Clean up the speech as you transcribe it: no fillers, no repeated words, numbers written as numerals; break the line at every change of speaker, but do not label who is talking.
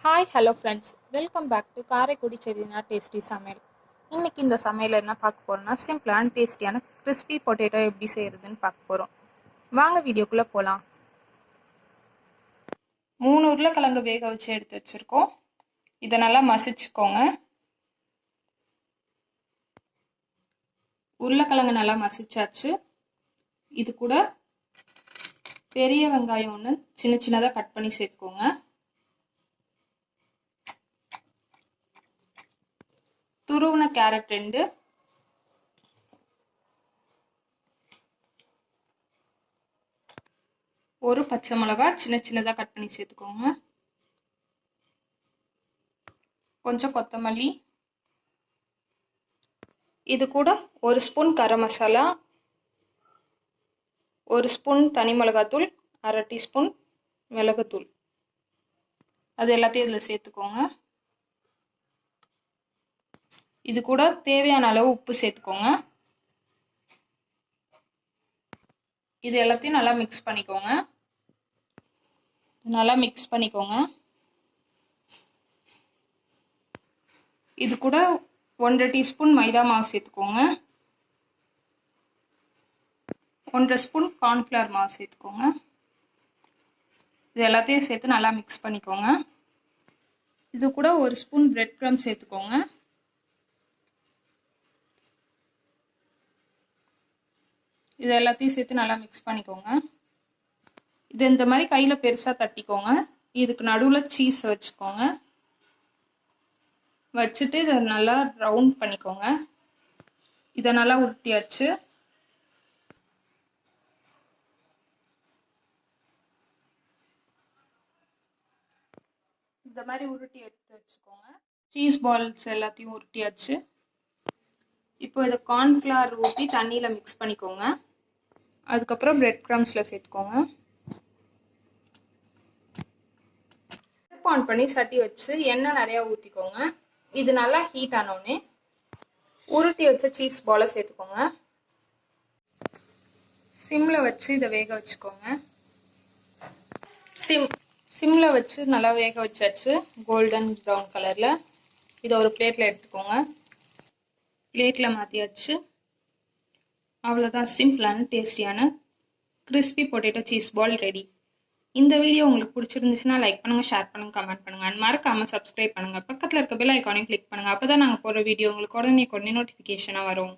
Hi hello friends, welcome back to Karaikudi Chettinad tasty சமையல். இன்றைக்கி இந்த சமையல் என்ன பார்க்க போகிறோம்னா, சிம்பிளான டேஸ்டியான கிறிஸ்பி பொட்டேட்டோ எப்படி செய்கிறதுன்னு பார்க்க போகிறோம். வாங்க வீடியோக்குள்ளே போகலாம். 3 உருளைக்கிழங்கு வேக வச்சு எடுத்து வச்சுருக்கோம். இதை நல்லா மசிச்சுக்கோங்க. உருளைக்கிழங்கு நல்லா மசிச்சாச்சு. இது கூட பெரிய வெங்காயம் ஒன்று சின்ன சின்னதாக கட் பண்ணி சேர்த்துக்கோங்க. துருவின கேரட் 2, ஒரு பச்சை மிளகாய் சின்ன சின்னதாக கட் பண்ணி சேர்த்துக்கோங்க. கொஞ்சம் கொத்தமல்லி, இது கூட 1 ஸ்பூன் கரம் மசாலா, 1 ஸ்பூன் தனி மிளகாத்தூள், 1/2 டீஸ்பூன் மிளகுத்தூள், அது எல்லாத்தையும் இதில் சேர்த்துக்கோங்க. இது கூட தேவையான அளவு உப்பு சேர்த்துக்கோங்க. இது எல்லாத்தையும் நல்லா மிக்ஸ் பண்ணிக்கோங்க. இது கூட 1/2 டீஸ்பூன் மைதா மாவு சேர்த்துக்கோங்க. 1/2 ஸ்பூன் கார்ன்ஃப்ளவர் மாவு சேர்த்துக்கோங்க. இது எல்லாத்தையும் சேர்த்து நல்லா மிக்ஸ் பண்ணிக்கோங்க. இது கூட 1 ஸ்பூன் பிரெட் க்ரம் சேர்த்துக்கோங்க. இது எல்லாத்தையும் சேர்த்து நல்லா மிக்ஸ் பண்ணிக்கோங்க. இது இந்த மாதிரி கையில் பெருசாக தட்டிக்கோங்க. இதுக்கு நடுவில் சீஸ் வச்சுக்கோங்க. வச்சுட்டு இதை நல்லா ரவுண்ட் பண்ணிக்கோங்க. இதை நல்லா உருட்டியாச்சு. இந்த மாதிரி உருட்டி எடுத்து வச்சுக்கோங்க. சீஸ் பால்ஸ் எல்லாத்தையும் உருட்டியாச்சு. இப்போ இதை கார்ன்ஃப்ளவர் ஊற்றி தண்ணியில் மிக்ஸ் பண்ணிக்கோங்க. அதுக்கப்புறம் பிரெட் க்ரம்ஸில் சேர்த்துக்கோங்க. அடுப்பு ஆன் பண்ணி சட்டி வச்சு எண்ணெய் நிறையா ஊற்றிக்கோங்க. இது நல்லா ஹீட் ஆனோடனே உருட்டி வச்ச சீஸ் பாலை சேர்த்துக்கோங்க. சிம்மில் வச்சு இதை வேக வச்சுக்கோங்க. சிம்மில் வச்சு நல்லா வேக வச்சாச்சு. கோல்டன் ப்ரௌன் கலரில். இதை ஒரு பிளேட்டில் எடுத்துக்கோங்க. பிளேட்டில் மாற்றியாச்சு. அவ்வளோதான், சிம்பிளான டேஸ்டியான crispy potato cheese ball ready. இந்த வீடியோ உங்களுக்கு பிடிச்சிருந்துச்சுன்னா லைக் பண்ணுங்கள், ஷேர் பண்ணுங்கள், கமெண்ட் பண்ணுங்கள். அண்ட் மறக்காமல் சப்ஸ்கிரைப் பண்ணுங்கள். பக்கத்தில் இருக்க பெல் ஐக்கானையும் கிளிக் பண்ணுங்கள். அப்போ தான் நாங்கள் போடுற வீடியோ உங்களுக்கு உடனே நோட்டிஃபிகேஷனாக வரும்.